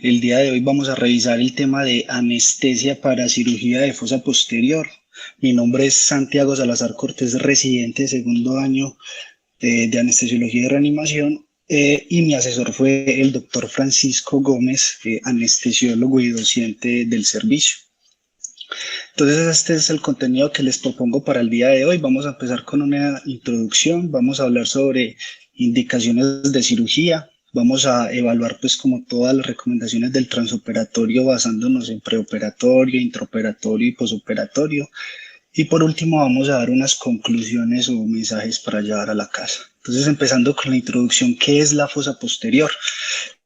El día de hoy vamos a revisar el tema de anestesia para cirugía de fosa posterior. Mi nombre es Santiago Salazar Cortés, residente de segundo año de anestesiología y reanimación, y mi asesor fue el doctor Francisco Gómez, anestesiólogo y docente del servicio. Entonces, este es el contenido que les propongo para el día de hoy. Vamos a empezar con una introducción, vamos a hablar sobre indicaciones de cirugía, vamos a evaluar pues como todas las recomendaciones del transoperatorio basándonos en preoperatorio, intraoperatorio y posoperatorio. Y por último vamos a dar unas conclusiones o mensajes para llevar a la casa. Entonces, empezando con la introducción, ¿qué es la fosa posterior?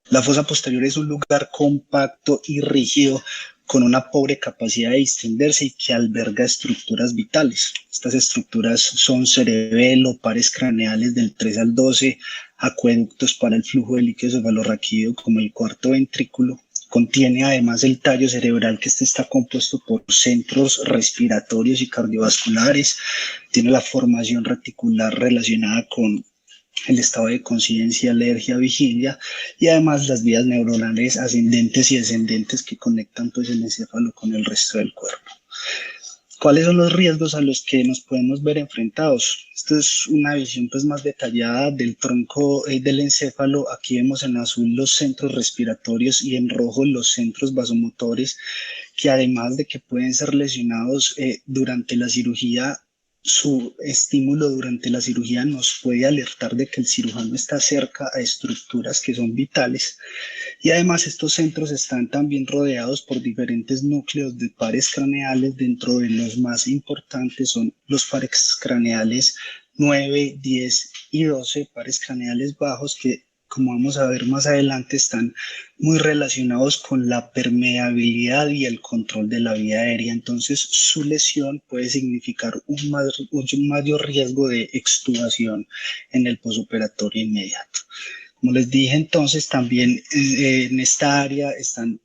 La fosa posterior es un lugar compacto y rígido con una pobre capacidad de distenderse y que alberga estructuras vitales. Estas estructuras son cerebelo, pares craneales del 3 al 12, acueductos para el flujo de líquido cefalorraquídeo como el cuarto ventrículo. Contiene además el tallo cerebral, que está compuesto por centros respiratorios y cardiovasculares. Tiene la formación reticular relacionada con el estado de conciencia, alergia, vigilia, y además las vías neuronales ascendentes y descendentes que conectan pues el encéfalo con el resto del cuerpo. ¿Cuáles son los riesgos a los que nos podemos ver enfrentados? Esto es una visión pues más detallada del tronco del encéfalo. Aquí vemos en azul los centros respiratorios y en rojo los centros vasomotores, que además de que pueden ser lesionados durante la cirugía, su estímulo durante la cirugía nos puede alertar de que el cirujano está cerca a estructuras que son vitales. Y además estos centros están también rodeados por diferentes núcleos de pares craneales. Dentro de los más importantes son los pares craneales 9, 10 y 12, pares craneales bajos que, como vamos a ver más adelante, están muy relacionados con la permeabilidad y el control de la vía aérea. Entonces, su lesión puede significar un mayor riesgo de extubación en el posoperatorio inmediato. Como les dije, entonces, también en esta área están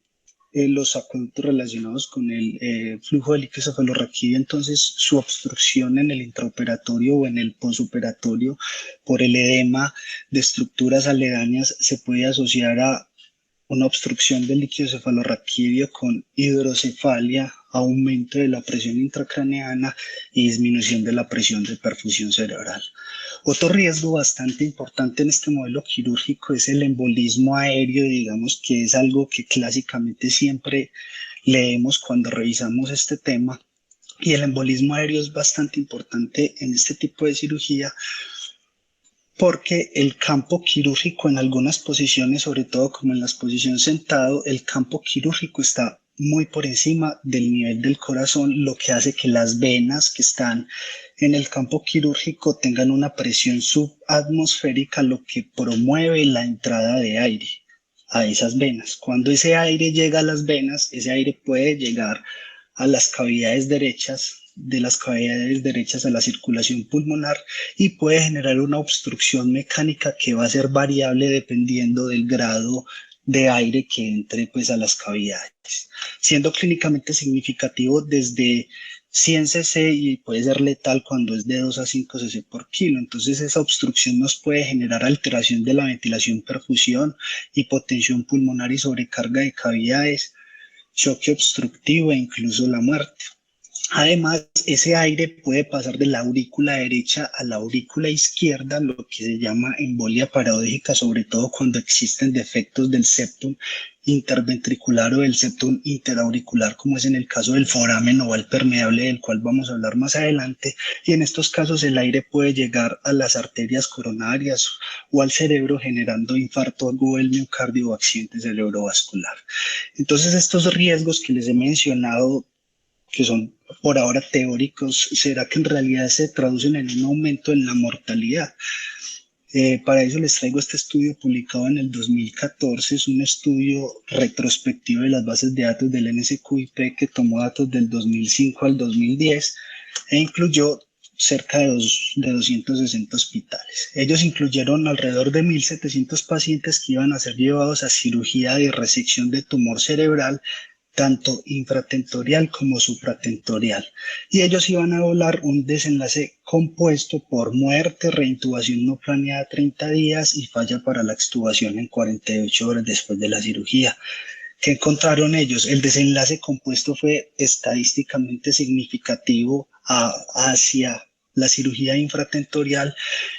los acueductos relacionados con el flujo de líquido cefalorraquídeo. Entonces, su obstrucción en el intraoperatorio o en el posoperatorio por el edema de estructuras aledañas se puede asociar a una obstrucción del líquido cefalorraquídeo con hidrocefalia, aumento de la presión intracraneana y disminución de la presión de perfusión cerebral. Otro riesgo bastante importante en este modelo quirúrgico es el embolismo aéreo, digamos que es algo que clásicamente siempre leemos cuando revisamos este tema, y el embolismo aéreo es bastante importante en este tipo de cirugía porque el campo quirúrgico en algunas posiciones, sobre todo como en la posición sentado, el campo quirúrgico está muy por encima del nivel del corazón, lo que hace que las venas que están en el campo quirúrgico tengan una presión subatmosférica, lo que promueve la entrada de aire a esas venas. Cuando ese aire llega a las venas, ese aire puede llegar a las cavidades derechas, de las cavidades derechas a la circulación pulmonar, y puede generar una obstrucción mecánica que va a ser variable dependiendo del grado de aire que entre pues a las cavidades, siendo clínicamente significativo desde 100 cc y puede ser letal cuando es de 2 a 5 cc por kilo. Entonces esa obstrucción nos puede generar alteración de la ventilación, perfusión, hipotensión pulmonar y sobrecarga de cavidades, choque obstructivo e incluso la muerte. Además, ese aire puede pasar de la aurícula derecha a la aurícula izquierda, lo que se llama embolia paradójica, sobre todo cuando existen defectos del septum interventricular o del septum interauricular, como es en el caso del foramen oval permeable, del cual vamos a hablar más adelante. Y en estos casos el aire puede llegar a las arterias coronarias o al cerebro, generando infarto agudo del miocardio o accidente cerebrovascular. Entonces, estos riesgos que les he mencionado, que son por ahora teóricos, ¿será que en realidad se traducen en un aumento en la mortalidad? Para eso les traigo este estudio publicado en el 2014, es un estudio retrospectivo de las bases de datos del NSQIP que tomó datos del 2005 al 2010 e incluyó cerca de 260 hospitales. Ellos incluyeron alrededor de 1.700 pacientes que iban a ser llevados a cirugía de resección de tumor cerebral, tanto infratentorial como supratentorial, y ellos iban a evaluar un desenlace compuesto por muerte, reintubación no planeada 30 días y falla para la extubación en 48 horas después de la cirugía. ¿Qué encontraron ellos? El desenlace compuesto fue estadísticamente significativo hacia la cirugía infratentorial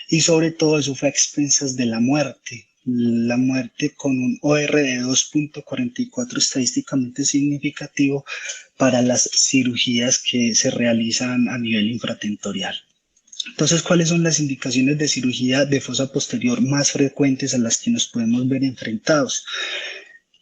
y sobre todo eso fue a expensas de la muerte. La muerte con un OR de 2.44 estadísticamente significativo para las cirugías que se realizan a nivel infratentorial. Entonces, ¿cuáles son las indicaciones de cirugía de fosa posterior más frecuentes a las que nos podemos ver enfrentados?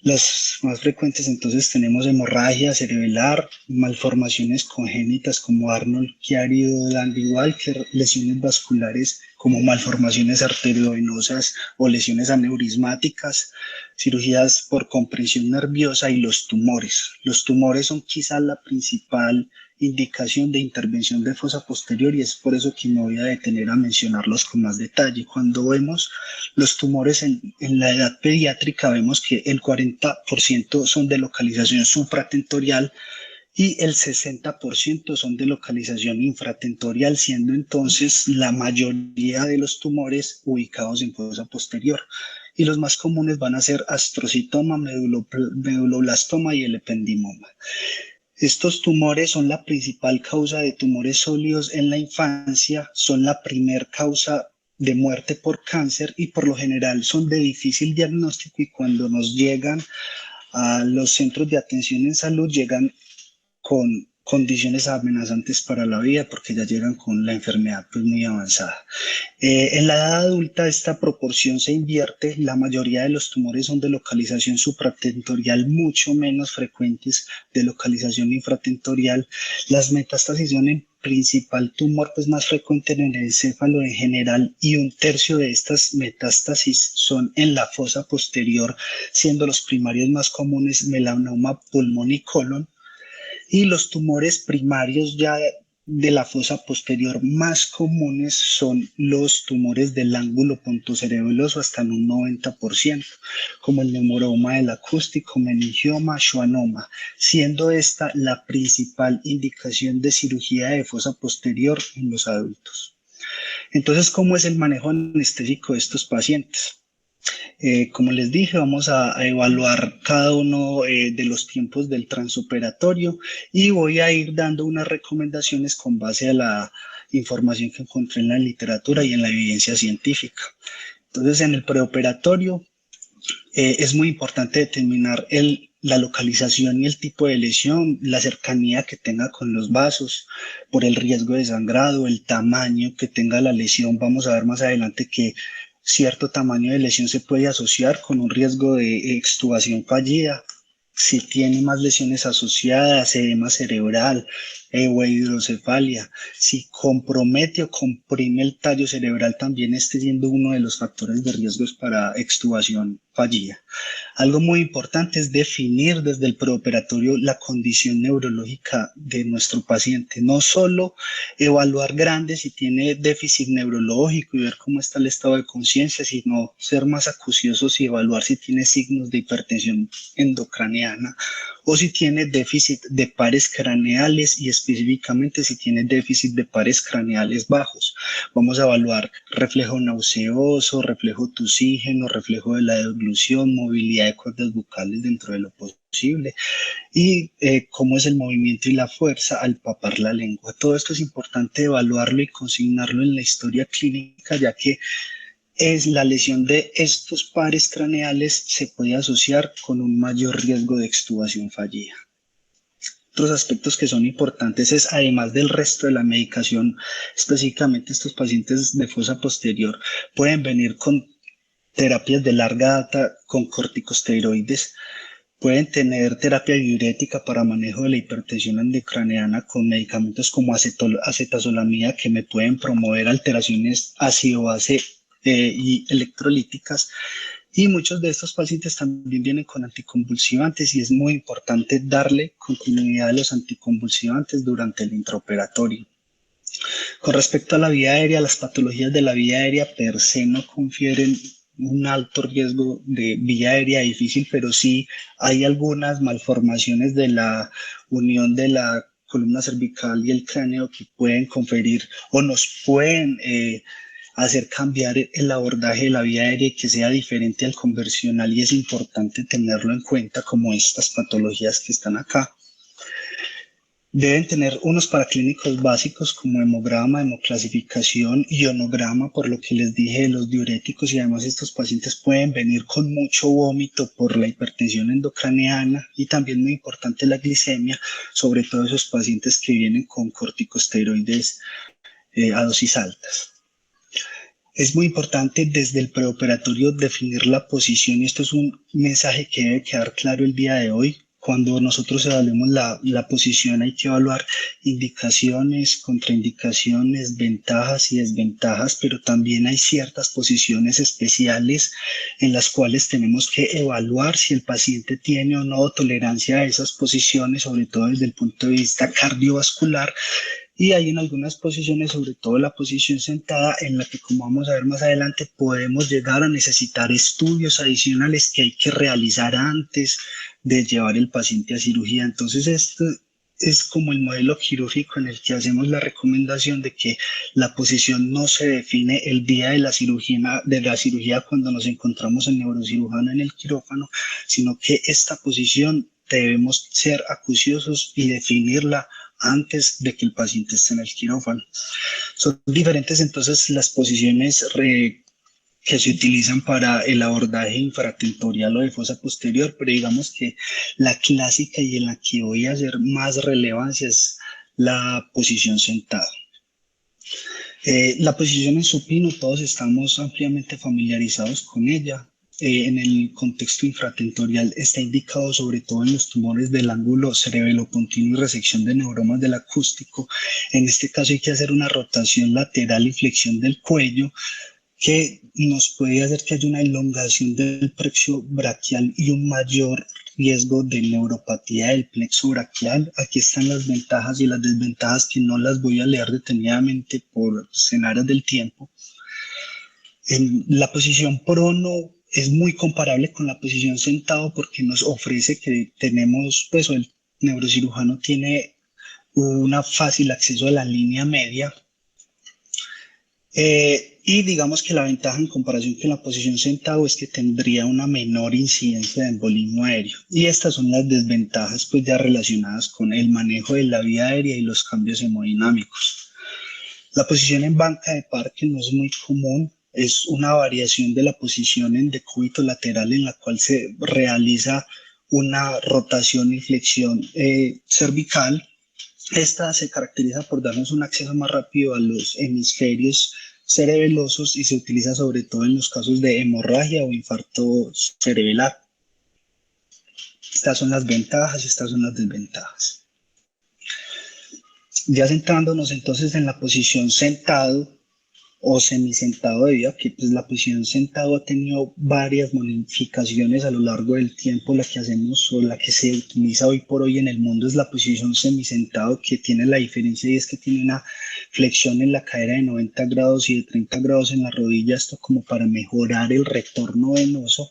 Las más frecuentes entonces tenemos hemorragia cerebral, malformaciones congénitas como Arnold-Chiari-Dandy-Walker, lesiones vasculares como malformaciones arteriovenosas o lesiones aneurismáticas, cirugías por comprensión nerviosa y los tumores. Los tumores son quizás la principal indicación de intervención de fosa posterior y es por eso que me voy a detener a mencionarlos con más detalle. Cuando vemos los tumores en la edad pediátrica, vemos que el 40% son de localización supratentorial y el 60% son de localización infratentorial, siendo entonces la mayoría de los tumores ubicados en fosa posterior. Y los más comunes van a ser astrocitoma, meduloblastoma y el ependimoma. Estos tumores son la principal causa de tumores sólidos en la infancia, son la primer causa de muerte por cáncer y por lo general son de difícil diagnóstico y cuando nos llegan a los centros de atención en salud llegan con condiciones amenazantes para la vida porque ya llegan con la enfermedad pues muy avanzada. En la edad adulta esta proporción se invierte, la mayoría de los tumores son de localización supratentorial, mucho menos frecuentes de localización infratentorial. Las metástasis son el principal tumor pues más frecuente en el encéfalo en general y 1/3 de estas metástasis son en la fosa posterior, siendo los primarios más comunes melanoma, pulmón y colon. Y los tumores primarios ya de la fosa posterior más comunes son los tumores del ángulo pontocerebeloso hasta en un 90%, como el neumoroma del acústico, meningioma, schwannoma, siendo esta la principal indicación de cirugía de fosa posterior en los adultos. Entonces, ¿cómo es el manejo anestésico de estos pacientes? Como les dije, vamos a evaluar cada uno de los tiempos del transoperatorio y voy a ir dando unas recomendaciones con base a la información que encontré en la literatura y en la evidencia científica. Entonces, en el preoperatorio es muy importante determinar la localización y el tipo de lesión, la cercanía que tenga con los vasos, por el riesgo de sangrado, el tamaño que tenga la lesión. Vamos a ver más adelante que cierto tamaño de lesión se puede asociar con un riesgo de extubación fallida. Si tiene más lesiones asociadas, edema cerebral o hidrocefalia, si compromete o comprime el tallo cerebral, también esté siendo uno de los factores de riesgos para extubación fallida. Algo muy importante es definir desde el preoperatorio la condición neurológica de nuestro paciente, no solo evaluar grande si tiene déficit neurológico y ver cómo está el estado de conciencia, sino ser más acuciosos y evaluar si tiene signos de hipertensión endocraneana o si tiene déficit de pares craneales y específicamente si tiene déficit de pares craneales bajos. Vamos a evaluar reflejo nauseoso, reflejo tusígeno, reflejo de la deglución, movilidad de cuerdas bucales dentro de lo posible y cómo es el movimiento y la fuerza al papar la lengua. Todo esto es importante evaluarlo y consignarlo en la historia clínica, ya que es la lesión de estos pares craneales se puede asociar con un mayor riesgo de extubación fallida. Otros aspectos que son importantes es, además del resto de la medicación, específicamente estos pacientes de fosa posterior pueden venir con terapias de larga data con corticosteroides, pueden tener terapia diurética para manejo de la hipertensión endocraneana con medicamentos como acetazolamida que me pueden promover alteraciones ácido-base y electrolíticas. Y muchos de estos pacientes también vienen con anticonvulsivantes y es muy importante darle continuidad a los anticonvulsivantes durante el intraoperatorio. Con respecto a la vía aérea, las patologías de la vía aérea per se no confieren un alto riesgo de vía aérea difícil, pero sí hay algunas malformaciones de la unión de la columna cervical y el cráneo que pueden conferir o nos pueden hacer cambiar el abordaje de la vía aérea y que sea diferente al convencional, y es importante tenerlo en cuenta como estas patologías que están acá. Deben tener unos paraclínicos básicos como hemograma, hemoclasificación, ionograma, por lo que les dije de los diuréticos, y además estos pacientes pueden venir con mucho vómito por la hipertensión endocraneana, y también muy importante la glicemia, sobre todo esos pacientes que vienen con corticosteroides a dosis altas. Es muy importante desde el preoperatorio definir la posición, y esto es un mensaje que debe quedar claro el día de hoy. Cuando nosotros evaluemos la posición, hay que evaluar indicaciones, contraindicaciones, ventajas y desventajas, pero también hay ciertas posiciones especiales en las cuales tenemos que evaluar si el paciente tiene o no tolerancia a esas posiciones, sobre todo desde el punto de vista cardiovascular. Y hay en algunas posiciones, sobre todo la posición sentada, en la que, como vamos a ver más adelante, podemos llegar a necesitar estudios adicionales que hay que realizar antes de llevar el paciente a cirugía. Entonces, esto es como el modelo quirúrgico en el que hacemos la recomendación de que la posición no se define el día de la cirugía cuando nos encontramos el neurocirujano en el quirófano, sino que esta posición debemos ser acuciosos y definirla antes de que el paciente esté en el quirófano. Son diferentes entonces las posiciones que se utilizan para el abordaje infratentorial o de fosa posterior, pero digamos que la clásica y en la que voy a hacer más relevancia es la posición sentada. La posición en supino, todos estamos ampliamente familiarizados con ella. En el contexto infratentorial está indicado sobre todo en los tumores del ángulo cerebelopontino y resección de neuromas del acústico. En este caso hay que hacer una rotación lateral y flexión del cuello, que nos puede hacer que haya una elongación del plexo braquial y un mayor riesgo de neuropatía del plexo braquial. Aquí están las ventajas y las desventajas, que no las voy a leer detenidamente por aras del tiempo. En la posición prono es muy comparable con la posición sentado, porque nos ofrece que tenemos, pues, o el neurocirujano tiene un fácil acceso a la línea media. Y digamos que la ventaja en comparación con la posición sentado es que tendría una menor incidencia de embolismo aéreo. Y estas son las desventajas, pues, ya relacionadas con el manejo de la vía aérea y los cambios hemodinámicos. La posición en banca de Parker no es muy común. Es una variación de la posición en decúbito lateral, en la cual se realiza una rotación y flexión cervical. Esta se caracteriza por darnos un acceso más rápido a los hemisferios cerebelosos y se utiliza sobre todo en los casos de hemorragia o infarto cerebelar. Estas son las ventajas y estas son las desventajas. Ya centrándonos entonces en la posición sentado o semisentado, debido a que, pues, la posición sentado ha tenido varias modificaciones a lo largo del tiempo. La que hacemos o la que se utiliza hoy por hoy en el mundo es la posición semisentado, que tiene la diferencia y es que tiene una flexión en la cadera de 90 grados y de 30 grados en la rodilla, esto como para mejorar el retorno venoso.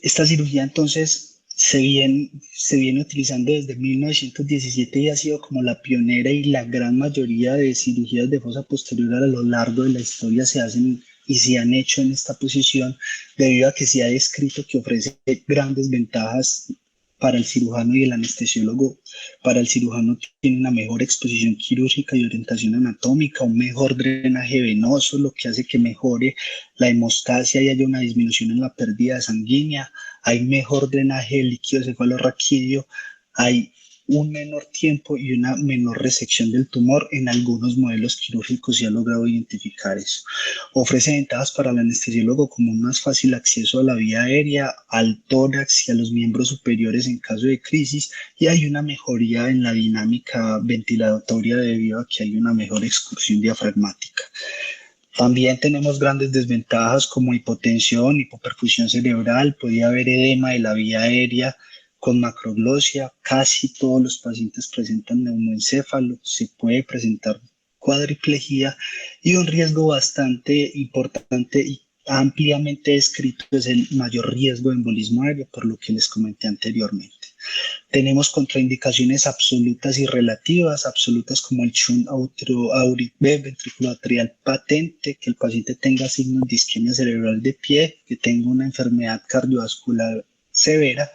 Esta cirugía entonces se viene utilizando desde 1917 y ha sido como la pionera, y la gran mayoría de cirugías de fosa posterior a lo largo de la historia se hacen y se han hecho en esta posición, debido a que se ha descrito que ofrece grandes ventajas para el cirujano y el anestesiólogo. Para el cirujano tiene una mejor exposición quirúrgica y orientación anatómica, un mejor drenaje venoso, lo que hace que mejore la hemostasia y haya una disminución en la pérdida sanguínea. Hay mejor drenaje de líquido cefalorraquídeo, hay un menor tiempo y una menor resección del tumor. En algunos modelos quirúrgicos se ha logrado identificar eso. Ofrece ventajas para el anestesiólogo, como un más fácil acceso a la vía aérea, al tórax y a los miembros superiores en caso de crisis, y hay una mejoría en la dinámica ventilatoria debido a que hay una mejor excursión diafragmática. También tenemos grandes desventajas como hipotensión, hipoperfusión cerebral, podría haber edema de la vía aérea con macroglosia. Casi todos los pacientes presentan neumoencéfalo, se puede presentar cuadriplegia, y un riesgo bastante importante y ampliamente descrito es el mayor riesgo de embolismo aéreo, por lo que les comenté anteriormente. Tenemos contraindicaciones absolutas y relativas. Absolutas como el shunt ventriculoatrial patente, que el paciente tenga signos de isquemia cerebral de pie, que tenga una enfermedad cardiovascular severa.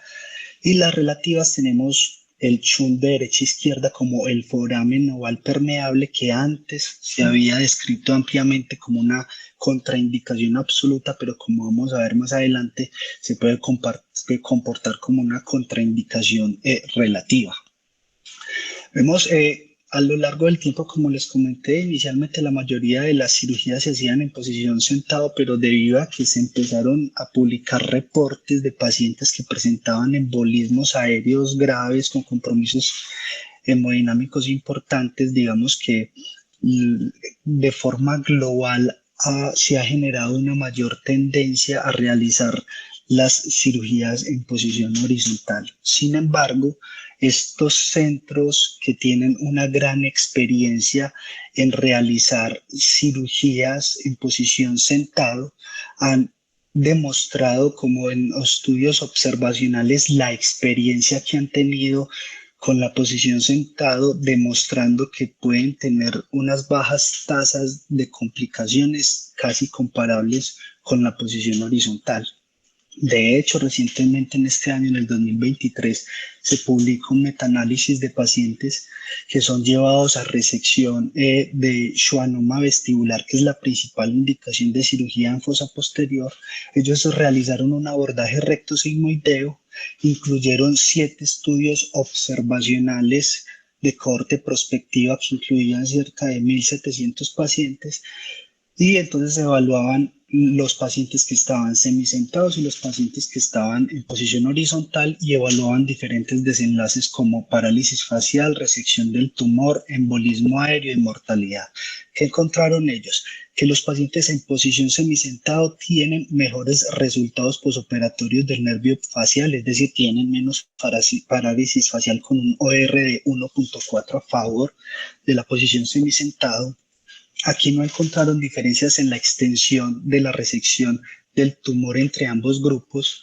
Y las relativas tenemos el shunt de derecha a izquierda como el foramen oval permeable, que antes se había descrito ampliamente como una contraindicación absoluta, pero como vamos a ver más adelante, se puede comportar como una contraindicación relativa. Vemos a lo largo del tiempo, como les comenté, inicialmente la mayoría de las cirugías se hacían en posición sentado, pero debido a que se empezaron a publicar reportes de pacientes que presentaban embolismos aéreos graves con compromisos hemodinámicos importantes, digamos que de forma global se ha generado una mayor tendencia a realizar las cirugías en posición horizontal. Sin embargo, estos centros que tienen una gran experiencia en realizar cirugías en posición sentado han demostrado, como en estudios observacionales, la experiencia que han tenido con la posición sentado, demostrando que pueden tener unas bajas tasas de complicaciones casi comparables con la posición horizontal. De hecho, recientemente en este año, en el 2023, se publicó un metaanálisis de pacientes que son llevados a resección de schwannoma vestibular, que es la principal indicación de cirugía en fosa posterior. Ellos realizaron un abordaje recto sigmoideo, incluyeron 7 estudios observacionales de cohorte prospectiva que incluían cerca de 1.700 pacientes, y entonces se evaluaban los pacientes que estaban semisentados y los pacientes que estaban en posición horizontal, y evaluaban diferentes desenlaces como parálisis facial, resección del tumor, embolismo aéreo y mortalidad. ¿Qué encontraron ellos? Que los pacientes en posición semisentado tienen mejores resultados posoperatorios del nervio facial, es decir, tienen menos parálisis facial con un OR de 1.4 a favor de la posición semisentado. Aquí no encontraron diferencias en la extensión de la resección del tumor entre ambos grupos.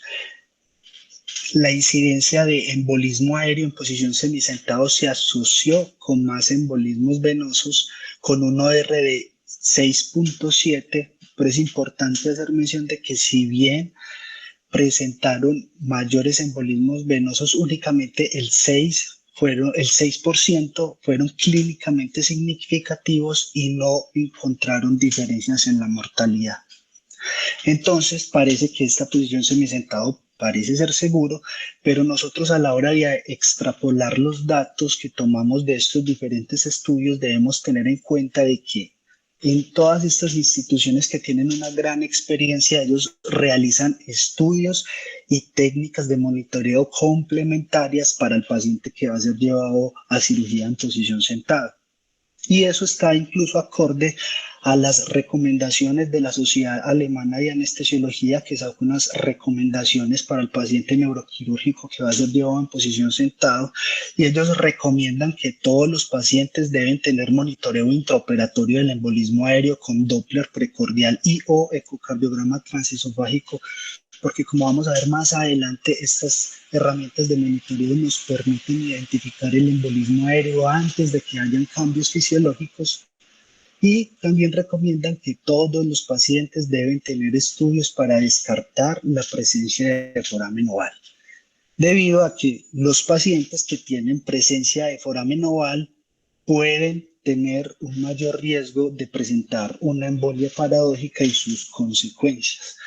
La incidencia de embolismo aéreo en posición semisentado se asoció con más embolismos venosos, con un OR de 6.7, pero es importante hacer mención de que si bien presentaron mayores embolismos venosos, únicamente el 6% fueron clínicamente significativos y no encontraron diferencias en la mortalidad. Entonces, parece que esta posición semisentado parece ser seguro, pero nosotros, a la hora de extrapolar los datos que tomamos de estos diferentes estudios, debemos tener en cuenta de que en todas estas instituciones que tienen una gran experiencia, ellos realizan estudios y técnicas de monitoreo complementarias para el paciente que va a ser llevado a cirugía en posición sentada. Y eso está incluso acorde a las recomendaciones de la Sociedad Alemana de Anestesiología, que sacó unas recomendaciones para el paciente neuroquirúrgico que va a ser llevado en posición sentado, y ellos recomiendan que todos los pacientes deben tener monitoreo intraoperatorio del embolismo aéreo con Doppler precordial y o ecocardiograma transesofágico, porque como vamos a ver más adelante, estas herramientas de monitoreo nos permiten identificar el embolismo aéreo antes de que hayan cambios fisiológicos. Y también recomiendan que todos los pacientes deben tener estudios para descartar la presencia de foramen oval, debido a que los pacientes que tienen presencia de foramen oval pueden tener un mayor riesgo de presentar una embolia paradójica y sus consecuencias.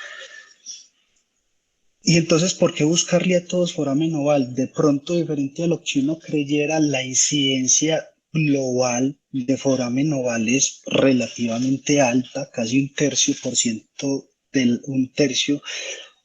Y entonces, ¿por qué buscarle a todos foramen oval? De pronto, diferente a lo que uno creyera, la incidencia global de foramen oval es relativamente alta, casi un tercio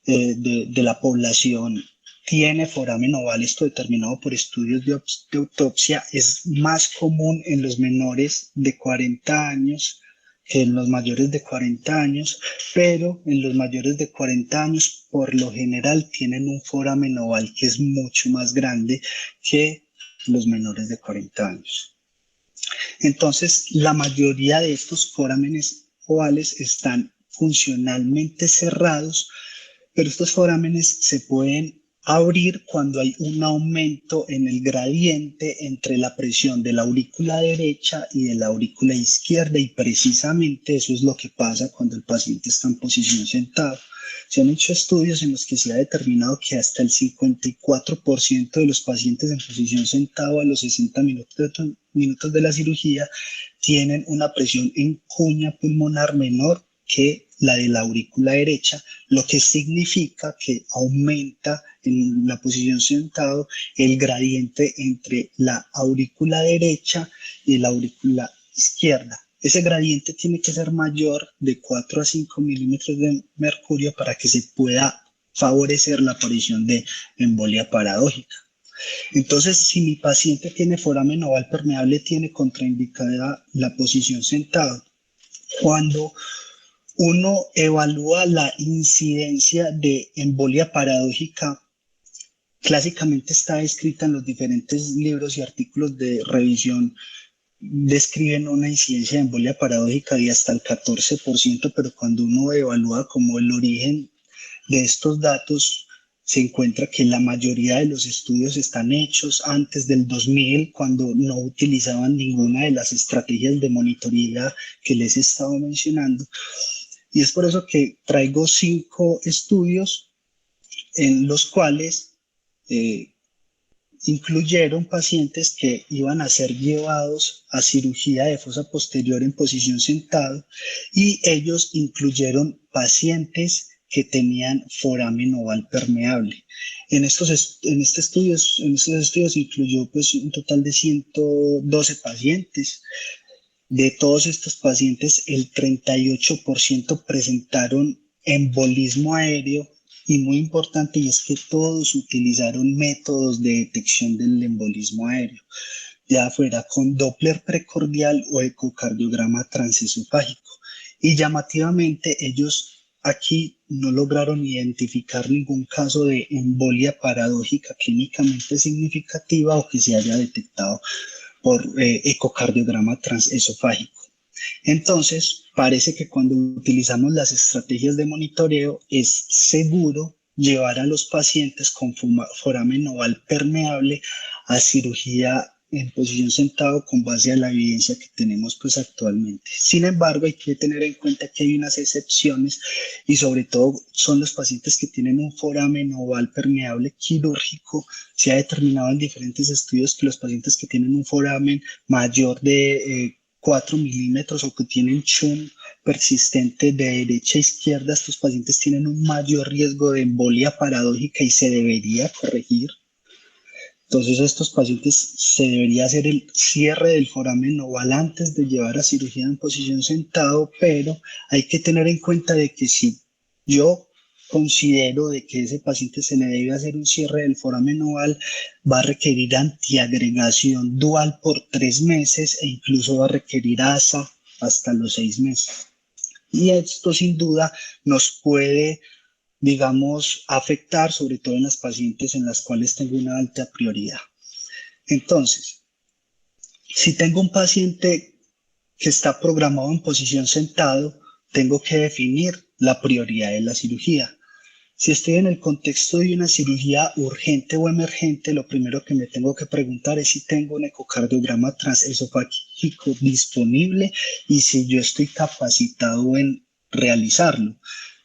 de la población tiene foramen oval, esto determinado por estudios de autopsia. Es más común en los menores de 40 años que en los mayores de 40 años, pero en los mayores de 40 años por lo general tienen un foramen oval que es mucho más grande que los menores de 40 años. Entonces, la mayoría de estos forámenes ovales están funcionalmente cerrados, pero estos forámenes se pueden abrir cuando hay un aumento en el gradiente entre la presión de la aurícula derecha y de la aurícula izquierda, y precisamente eso es lo que pasa cuando el paciente está en posición sentado. Se han hecho estudios en los que se ha determinado que hasta el 54% de los pacientes en posición sentado a los 60 minutos de la cirugía tienen una presión en cuña pulmonar menor que la de la aurícula derecha, lo que significa que aumenta en la posición sentado el gradiente entre la aurícula derecha y la aurícula izquierda. Ese gradiente tiene que ser mayor de 4 a 5 milímetros de mercurio para que se pueda favorecer la aparición de embolia paradójica. Entonces, si mi paciente tiene foramen oval permeable, tiene contraindicada la posición sentado. Cuando uno evalúa la incidencia de embolia paradójica, clásicamente está descrita en los diferentes libros y artículos de revisión, describen una incidencia de embolia paradójica de hasta el 14%, pero cuando uno evalúa como el origen de estos datos, se encuentra que la mayoría de los estudios están hechos antes del 2000, cuando no utilizaban ninguna de las estrategias de monitoría que les he estado mencionando. Y es por eso que traigo 5 estudios en los cuales incluyeron pacientes que iban a ser llevados a cirugía de fosa posterior en posición sentado, y ellos incluyeron pacientes que tenían foramen oval permeable. En estos estudios incluyó pues un total de 112 pacientes. De todos estos pacientes, el 38% presentaron embolismo aéreo, y muy importante, y es que todos utilizaron métodos de detección del embolismo aéreo, ya fuera con Doppler precordial o ecocardiograma transesofágico. Y llamativamente, ellos aquí no lograron identificar ningún caso de embolia paradójica clínicamente significativa o que se haya detectado por ecocardiograma transesofágico. Entonces, parece que cuando utilizamos las estrategias de monitoreo es seguro llevar a los pacientes con foramen oval permeable a cirugía en posición sentado con base a la evidencia que tenemos pues actualmente. Sin embargo, hay que tener en cuenta que hay unas excepciones, y sobre todo son los pacientes que tienen un foramen oval permeable quirúrgico. Se ha determinado en diferentes estudios que los pacientes que tienen un foramen mayor de 4 milímetros o que tienen shunt persistente de derecha a izquierda, estos pacientes tienen un mayor riesgo de embolia paradójica y se debería corregir. Entonces, a estos pacientes se debería hacer el cierre del foramen oval antes de llevar a cirugía en posición sentado, pero hay que tener en cuenta de que si yo considero de que ese paciente se le debe hacer un cierre del foramen oval, va a requerir antiagregación dual por 3 meses e incluso va a requerir ASA hasta los 6 meses. Y esto sin duda nos puede, digamos, afectar, sobre todo en las pacientes en las cuales tengo una alta prioridad. Entonces, si tengo un paciente que está programado en posición sentado, tengo que definir la prioridad de la cirugía. Si estoy en el contexto de una cirugía urgente o emergente, lo primero que me tengo que preguntar es si tengo un ecocardiograma transesofágico disponible y si yo estoy capacitado en realizarlo.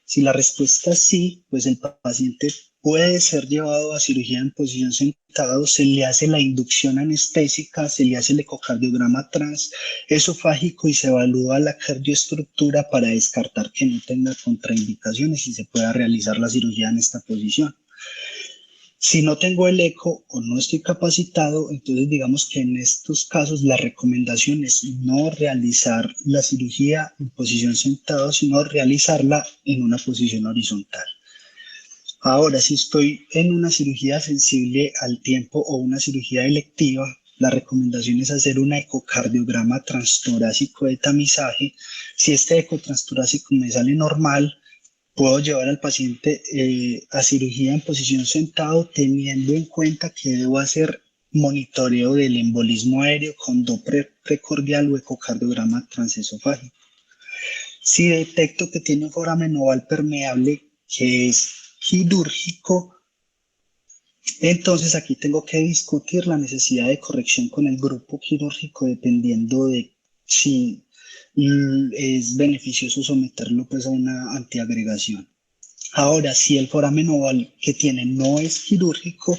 Si la respuesta es sí, pues el paciente puede ser llevado a cirugía en posición sentado, se le hace la inducción anestésica, se le hace el ecocardiograma transesofágico y se evalúa la cardioestructura para descartar que no tenga contraindicaciones y se pueda realizar la cirugía en esta posición. Si no tengo el eco o no estoy capacitado, entonces digamos que en estos casos la recomendación es no realizar la cirugía en posición sentado, sino realizarla en una posición horizontal. Ahora, si estoy en una cirugía sensible al tiempo o una cirugía electiva, la recomendación es hacer un ecocardiograma transtorácico de tamizaje. Si este eco transtorácico me sale normal, puedo llevar al paciente a cirugía en posición sentado, teniendo en cuenta que debo hacer monitoreo del embolismo aéreo con Doppler precordial o ecocardiograma transesofágico. Si detecto que tiene un foramen oval permeable que es quirúrgico, Entonces aquí tengo que discutir la necesidad de corrección con el grupo quirúrgico dependiendo de si es beneficioso someterlo pues a una antiagregación. Ahora, si el foramen oval que tiene no es quirúrgico,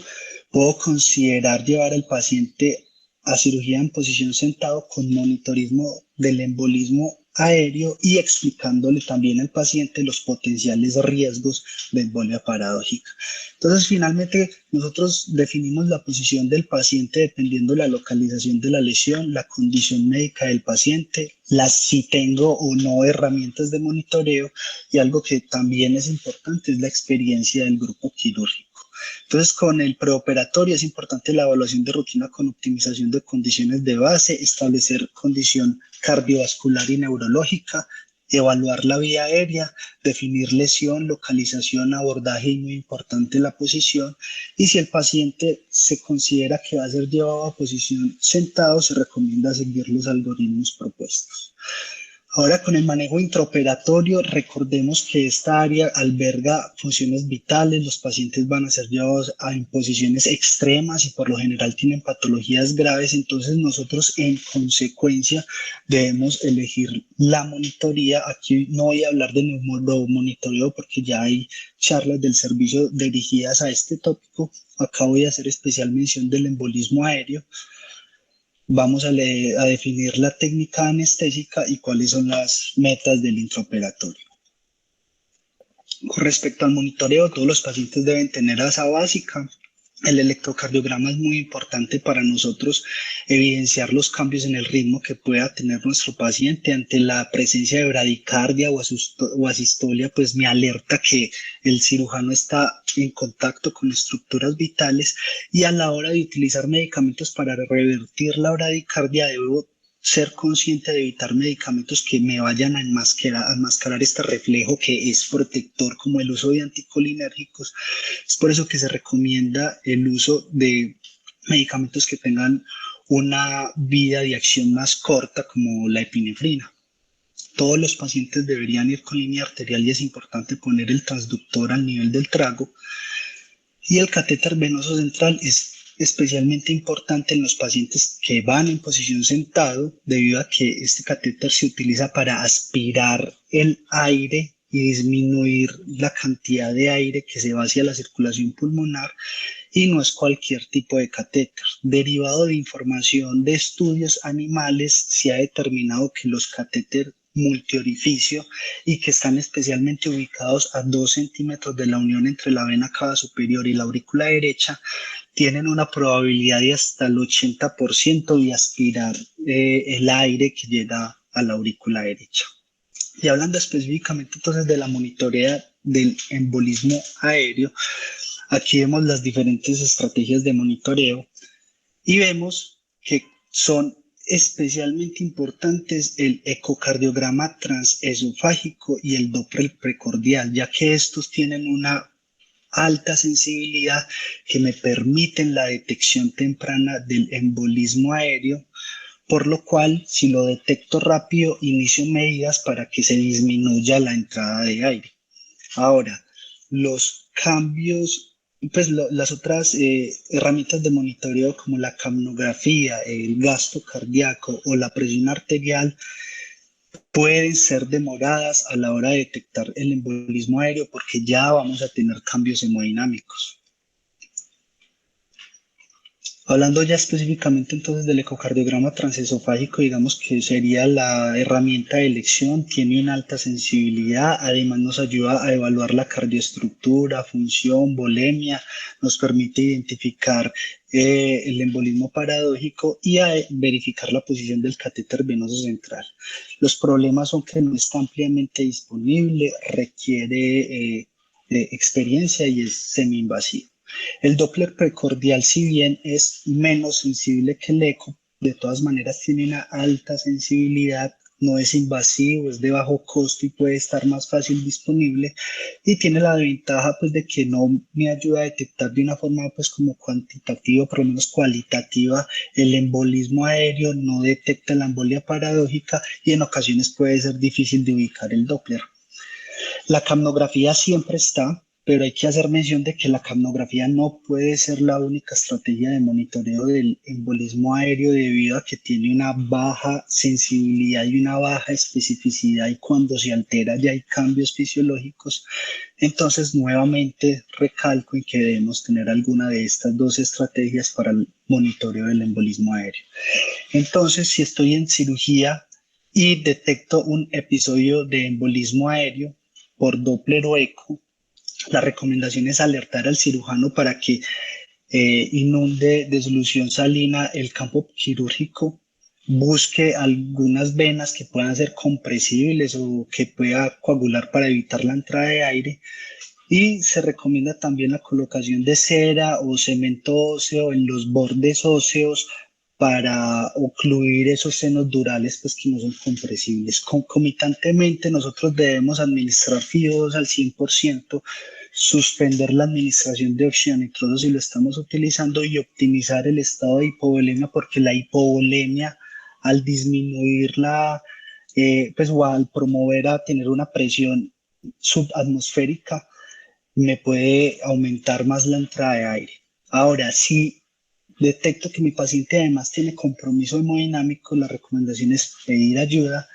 puedo considerar llevar al paciente a cirugía en posición sentado con monitorismo del embolismo aéreo y explicándole también al paciente los potenciales riesgos de embolia paradójica. Entonces, finalmente, nosotros definimos la posición del paciente dependiendo de la localización de la lesión, la condición médica del paciente, si tengo o no herramientas de monitoreo y algo que también es importante es la experiencia del grupo quirúrgico. Entonces, con el preoperatorio es importante la evaluación de rutina con optimización de condiciones de base, establecer condición cardiovascular y neurológica, evaluar la vía aérea, definir lesión, localización, abordaje y muy importante la posición. Y si el paciente se considera que va a ser llevado a posición sentado, se recomienda seguir los algoritmos propuestos. Ahora con el manejo intraoperatorio, recordemos que esta área alberga funciones vitales, los pacientes van a ser llevados en posiciones extremas y por lo general tienen patologías graves, entonces nosotros en consecuencia debemos elegir la monitoría. Aquí no voy a hablar de neumomonitoreo porque ya hay charlas del servicio dirigidas a este tópico, acá voy a hacer especial mención del embolismo aéreo. Vamos a definir la técnica anestésica y cuáles son las metas del intraoperatorio. Con respecto al monitoreo, todos los pacientes deben tener asa básica. El electrocardiograma es muy importante para nosotros evidenciar los cambios en el ritmo que pueda tener nuestro paciente ante la presencia de bradicardia o asistolia, pues me alerta que el cirujano está en contacto con estructuras vitales y a la hora de utilizar medicamentos para revertir la bradicardia debo ser consciente de evitar medicamentos que me vayan a enmascarar este reflejo que es protector, como el uso de anticolinérgicos. Es por eso que se recomienda el uso de medicamentos que tengan una vida de acción más corta, como la epinefrina. Todos los pacientes deberían ir con línea arterial y es importante poner el transductor al nivel del trago. Y el catéter venoso central es especialmente importante en los pacientes que van en posición sentado, debido a que este catéter se utiliza para aspirar el aire y disminuir la cantidad de aire que se va hacia la circulación pulmonar, y no es cualquier tipo de catéter. Derivado de información de estudios animales, se ha determinado que los catéteres multiorificio y que están especialmente ubicados a 2 centímetros de la unión entre la vena cava superior y la aurícula derecha, tienen una probabilidad de hasta el 80% de aspirar el aire que llega a la aurícula derecha. Y hablando específicamente entonces de la monitorea del embolismo aéreo, aquí vemos las diferentes estrategias de monitoreo y vemos que son especialmente importantes el ecocardiograma transesofágico y el Doppler precordial, ya que estos tienen una alta sensibilidad que me permiten la detección temprana del embolismo aéreo, por lo cual si lo detecto rápido inicio medidas para que se disminuya la entrada de aire. Ahora, los cambios, pues las otras herramientas de monitoreo como la capnografía, el gasto cardíaco o la presión arterial pueden ser demoradas a la hora de detectar el embolismo aéreo porque ya vamos a tener cambios hemodinámicos. Hablando ya específicamente entonces del ecocardiograma transesofágico, digamos que sería la herramienta de elección, tiene una alta sensibilidad, además nos ayuda a evaluar la cardioestructura, función, volemia, nos permite identificar el embolismo paradójico y a verificar la posición del catéter venoso central. Los problemas son que no está ampliamente disponible, requiere de experiencia y es semi-invasivo. El Doppler precordial, si bien es menos sensible que el eco, de todas maneras tiene una alta sensibilidad, no es invasivo, es de bajo costo y puede estar más fácil disponible y tiene la ventaja pues de que no me ayuda a detectar de una forma pues como cuantitativa, por lo menos cualitativa, el embolismo aéreo, no detecta la embolia paradójica y en ocasiones puede ser difícil de ubicar el Doppler. La capnografía siempre está. pero hay que hacer mención de que la capnografía no puede ser la única estrategia de monitoreo del embolismo aéreo debido a que tiene una baja sensibilidad y una baja especificidad, y cuando se altera ya hay cambios fisiológicos. Entonces, nuevamente recalco en que debemos tener alguna de estas dos estrategias para el monitoreo del embolismo aéreo. Entonces, si estoy en cirugía y detecto un episodio de embolismo aéreo por Doppler o eco, la recomendación es alertar al cirujano para que inunde de solución salina el campo quirúrgico, busque algunas venas que puedan ser compresibles o que pueda coagular para evitar la entrada de aire, y se recomienda también la colocación de cera o cemento óseo en los bordes óseos para ocluir esos senos durales pues, que no son compresibles. Concomitantemente, nosotros debemos administrar FIO2 al 100%, suspender la administración de óxido nitroso si lo estamos utilizando y optimizar el estado de hipovolemia, porque la hipovolemia, al disminuirla, pues, o al promover a tener una presión subatmosférica, me puede aumentar más la entrada de aire. Ahora, si detecto que mi paciente además tiene compromiso hemodinámico, la recomendación es pedir ayuda,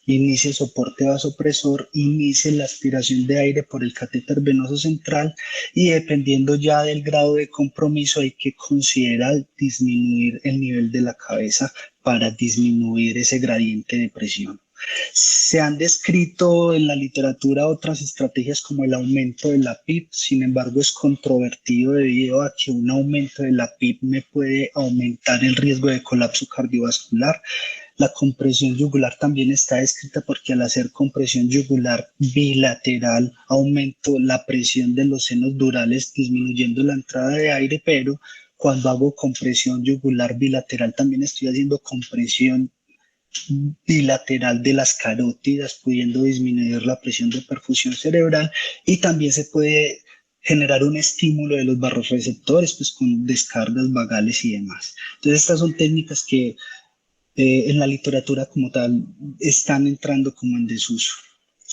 inicie soporte vasopresor, inicie la aspiración de aire por el catéter venoso central, y dependiendo ya del grado de compromiso hay que considerar disminuir el nivel de la cabeza para disminuir ese gradiente de presión. Se han descrito en la literatura otras estrategias como el aumento de la PIP, sin embargo es controvertido debido a que un aumento de la PIP me puede aumentar el riesgo de colapso cardiovascular. La compresión yugular también está descrita porque al hacer compresión yugular bilateral aumento la presión de los senos durales disminuyendo la entrada de aire, pero cuando hago compresión yugular bilateral también estoy haciendo compresión bilateral de las carótidas, pudiendo disminuir la presión de perfusión cerebral, y también se puede generar un estímulo de los barroreceptores pues con descargas vagales y demás. Entonces estas son técnicas que en la literatura como tal están entrando como en desuso.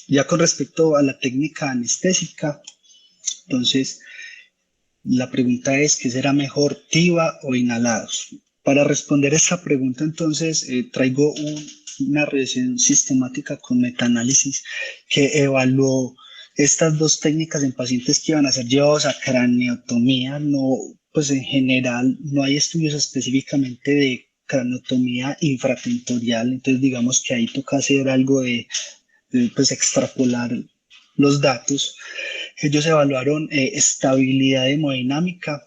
Ya con respecto a la técnica anestésica, entonces la pregunta es, ¿qué será mejor, TIVA o inhalados? Para responder esta pregunta, entonces, traigo una revisión sistemática con metaanálisis que evaluó estas dos técnicas en pacientes que iban a ser llevados a craneotomía. No, pues en general no hay estudios específicamente de craneotomía infratentorial, entonces digamos que ahí toca hacer algo de pues extrapolar los datos. Ellos evaluaron estabilidad hemodinámica.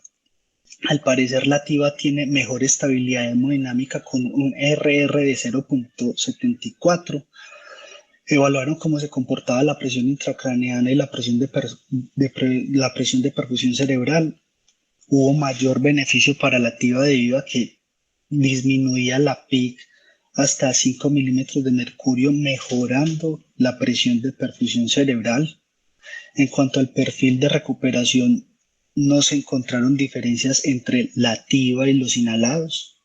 Al parecer la TIVA tiene mejor estabilidad hemodinámica con un RR de 0.74. Evaluaron cómo se comportaba la presión intracraneana y la presión la presión de perfusión cerebral. Hubo mayor beneficio para la TIVA debido a que disminuía la PIC hasta 5 milímetros de mercurio, mejorando la presión de perfusión cerebral. En cuanto al perfil de recuperación, no se encontraron diferencias entre la TIVA y los inhalados.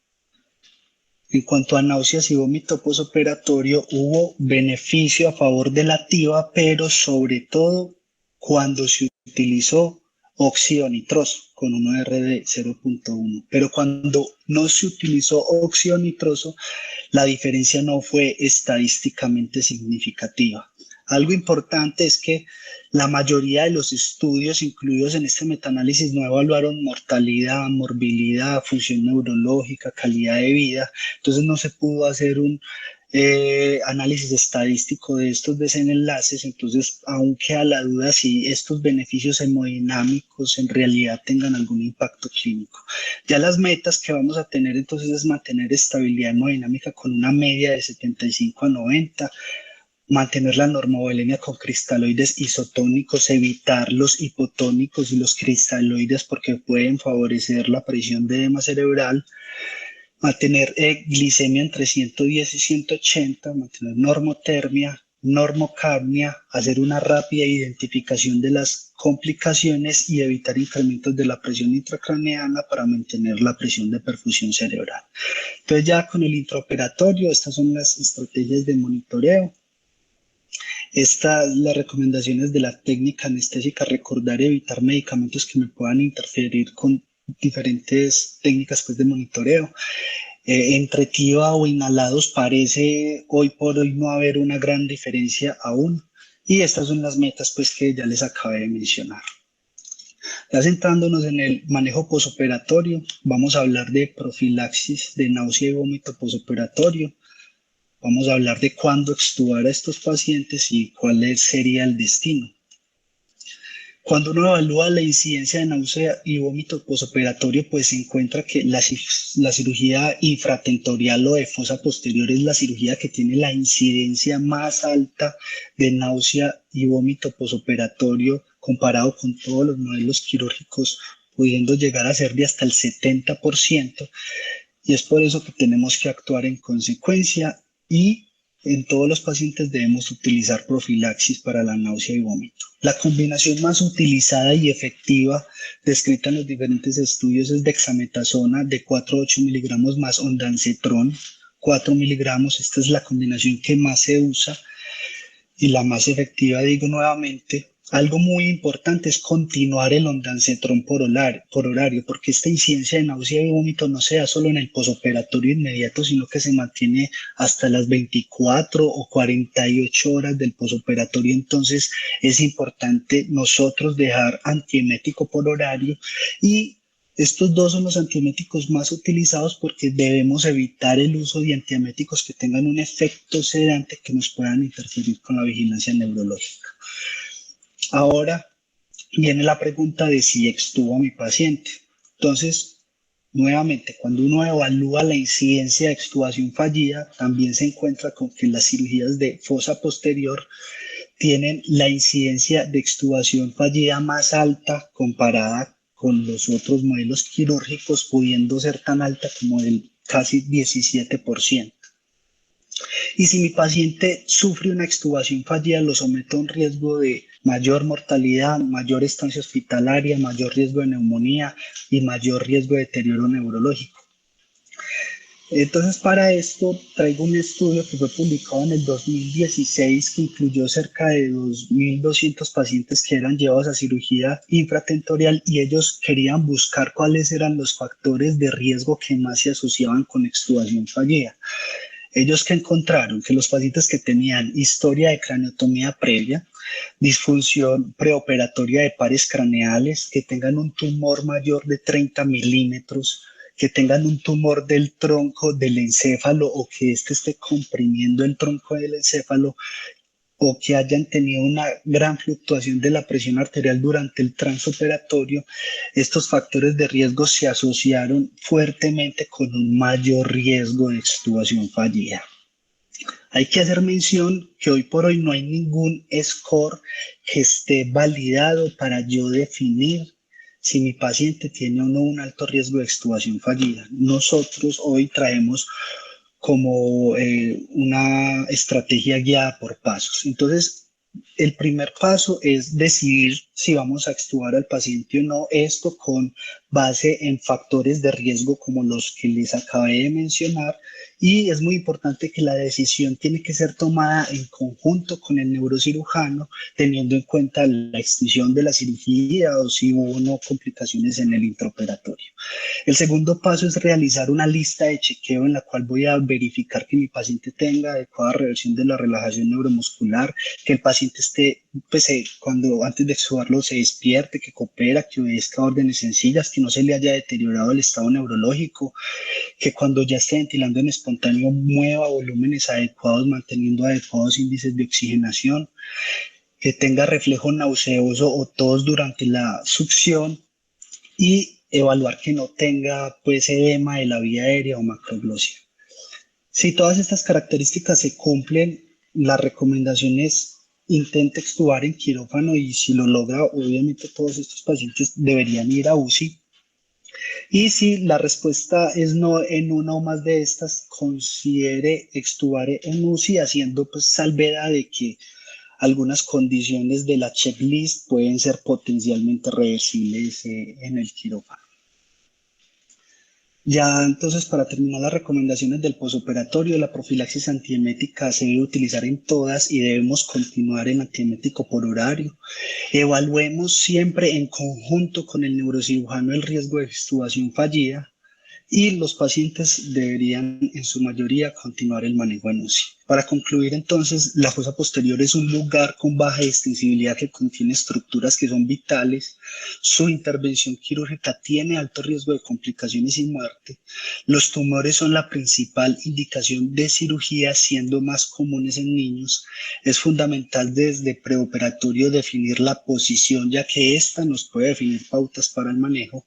En cuanto a náuseas y vómito posoperatorio, hubo beneficio a favor de la TIVA, pero sobre todo cuando se utilizó óxido nitroso con un OR de 0.1. Pero cuando no se utilizó óxido nitroso, la diferencia no fue estadísticamente significativa. Algo importante es que la mayoría de los estudios incluidos en este metaanálisis no evaluaron mortalidad, morbilidad, función neurológica, calidad de vida. Entonces no se pudo hacer un análisis estadístico de estos desenlaces. Entonces aún queda la duda si estos beneficios hemodinámicos en realidad tengan algún impacto clínico. Ya las metas que vamos a tener entonces es mantener estabilidad hemodinámica con una media de 75 a 90, mantener la normovolemia con cristaloides isotónicos, evitar los hipotónicos y los cristaloides porque pueden favorecer la aparición de edema cerebral, mantener glicemia entre 110 y 180, mantener normotermia, normocapnia, hacer una rápida identificación de las complicaciones y evitar incrementos de la presión intracraneana para mantener la presión de perfusión cerebral. Entonces ya con el intraoperatorio, estas son las estrategias de monitoreo. Las recomendaciones de la técnica anestésica, recordar y evitar medicamentos que me puedan interferir con diferentes técnicas pues, de monitoreo. Entre TIVA o inhalados parece hoy por hoy no haber una gran diferencia aún. Y estas son las metas pues, que ya les acabé de mencionar. Ya centrándonos en el manejo posoperatorio, vamos a hablar de profilaxis de náusea y vómito posoperatorio. Vamos a hablar de cuándo extubar a estos pacientes y cuál sería el destino. Cuando uno evalúa la incidencia de náusea y vómito posoperatorio, pues se encuentra que la cirugía infratentorial o de fosa posterior es la cirugía que tiene la incidencia más alta de náusea y vómito posoperatorio comparado con todos los modelos quirúrgicos, pudiendo llegar a ser de hasta el 70%. Y es por eso que tenemos que actuar en consecuencia y en todos los pacientes debemos utilizar profilaxis para la náusea y vómito. La combinación más utilizada y efectiva descrita en los diferentes estudios es dexametasona de 4 a 8 miligramos más ondansetron 4 miligramos. Esta es la combinación que más se usa y la más efectiva, digo nuevamente. Algo muy importante es continuar el ondansetron por horario, porque esta incidencia de náusea y vómito no se da solo en el posoperatorio inmediato, sino que se mantiene hasta las 24 o 48 horas del posoperatorio. Entonces es importante nosotros dejar antiemético por horario, y estos dos son los antieméticos más utilizados porque debemos evitar el uso de antieméticos que tengan un efecto sedante que nos puedan interferir con la vigilancia neurológica. Ahora viene la pregunta de si extubo a mi paciente. Entonces, nuevamente, cuando uno evalúa la incidencia de extubación fallida, también se encuentra con que las cirugías de fosa posterior tienen la incidencia de extubación fallida más alta comparada con los otros modelos quirúrgicos, pudiendo ser tan alta como del casi 17%. Y si mi paciente sufre una extubación fallida, lo someto a un riesgo de mayor mortalidad, mayor estancia hospitalaria, mayor riesgo de neumonía y mayor riesgo de deterioro neurológico. Entonces, para esto traigo un estudio que fue publicado en el 2016 que incluyó cerca de 2.200 pacientes que eran llevados a cirugía infratentorial, y ellos querían buscar cuáles eran los factores de riesgo que más se asociaban con extubación fallida. Ellos que encontraron que los pacientes que tenían historia de craneotomía previa, disfunción preoperatoria de pares craneales, que tengan un tumor mayor de 30 milímetros, que tengan un tumor del tronco del encéfalo o que éste esté comprimiendo el tronco del encéfalo, o que hayan tenido una gran fluctuación de la presión arterial durante el transoperatorio, estos factores de riesgo se asociaron fuertemente con un mayor riesgo de extubación fallida. Hay que hacer mención que hoy por hoy no hay ningún score que esté validado para yo definir si mi paciente tiene o no un alto riesgo de extubación fallida. Nosotros hoy traemos como una estrategia guiada por pasos. Entonces, el primer paso es decidir si vamos a extubar al paciente o no, esto con base en factores de riesgo como los que les acabé de mencionar, y es muy importante que la decisión tiene que ser tomada en conjunto con el neurocirujano, teniendo en cuenta la extensión de la cirugía o si hubo o no complicaciones en el intraoperatorio. El segundo paso es realizar una lista de chequeo en la cual voy a verificar que mi paciente tenga adecuada reversión de la relajación neuromuscular, que el paciente esté, pues cuando antes de extubarlo se despierte, que coopera, que obedezca órdenes sencillas, que no se le haya deteriorado el estado neurológico, que cuando ya esté ventilando en espontáneo mueva volúmenes adecuados, manteniendo adecuados índices de oxigenación, que tenga reflejo nauseoso o tos durante la succión, y evaluar que no tenga pues edema de la vía aérea o macroglosia. Si todas estas características se cumplen, la recomendación es intente extubar en quirófano, y si lo logra, obviamente todos estos pacientes deberían ir a UCI. Y si la respuesta es no en una o más de estas, considere extubar en UCI, haciendo pues salvedad de que algunas condiciones de la checklist pueden ser potencialmente reversibles en el quirófano. Ya entonces, para terminar las recomendaciones del posoperatorio, la profilaxis antiemética se debe utilizar en todas y debemos continuar en antiemético por horario. Evaluemos siempre en conjunto con el neurocirujano el riesgo de extubación fallida y los pacientes deberían en su mayoría continuar el manejo en UCI. Para concluir entonces, la fosa posterior es un lugar con baja extensibilidad que contiene estructuras que son vitales. Su intervención quirúrgica tiene alto riesgo de complicaciones y muerte. Los tumores son la principal indicación de cirugía, siendo más comunes en niños. Es fundamental desde preoperatorio definir la posición, ya que esta nos puede definir pautas para el manejo.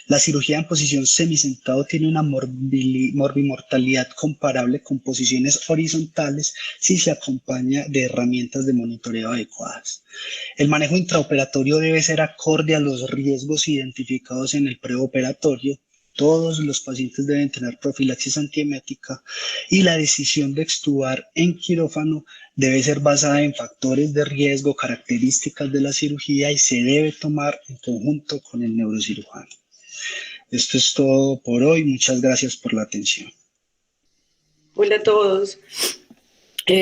La cirugía en posición semisentado tiene una morbimortalidad comparable con posiciones horizontales si se acompaña de herramientas de monitoreo adecuadas. El manejo intraoperatorio debe ser acorde a los riesgos identificados en el preoperatorio. Todos los pacientes deben tener profilaxis antiemética y la decisión de extubar en quirófano debe ser basada en factores de riesgo, características de la cirugía y se debe tomar en conjunto con el neurocirujano. Esto es todo por hoy. Muchas gracias por la atención. Hola a todos.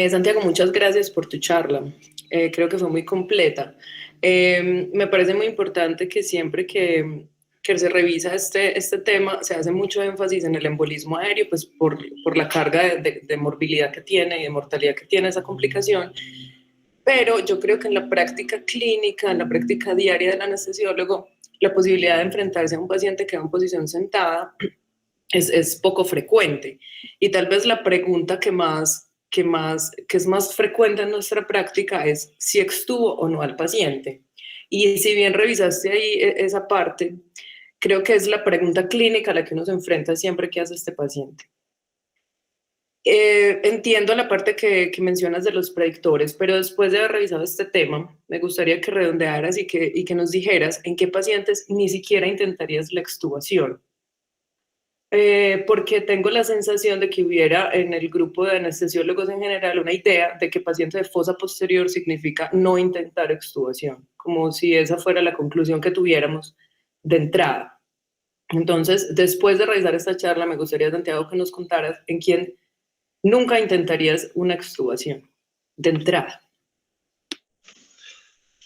Santiago, muchas gracias por tu charla. Creo que fue muy completa. Me parece muy importante que siempre que se revisa este tema se hace mucho énfasis en el embolismo aéreo, pues por la carga de morbilidad que tiene y de mortalidad que tiene esa complicación. Pero yo creo que en la práctica clínica, en la práctica diaria del anestesiólogo, la posibilidad de enfrentarse a un paciente que va en posición sentada es poco frecuente. Y tal vez la pregunta que es más frecuente en nuestra práctica es si extuvo o no al paciente. Y si bien revisaste ahí esa parte, creo que es la pregunta clínica a la que uno se enfrenta siempre que hace este paciente. Entiendo la parte que mencionas de los predictores, pero después de haber revisado este tema, me gustaría que redondearas y que nos dijeras en qué pacientes ni siquiera intentarías la extubación. Porque tengo la sensación de que hubiera en el grupo de anestesiólogos en general una idea de que paciente de fosa posterior significa no intentar extubación, como si esa fuera la conclusión que tuviéramos de entrada. Entonces, después de realizar esta charla, me gustaría, Santiago, que nos contaras en quién nunca intentarías una extubación de entrada.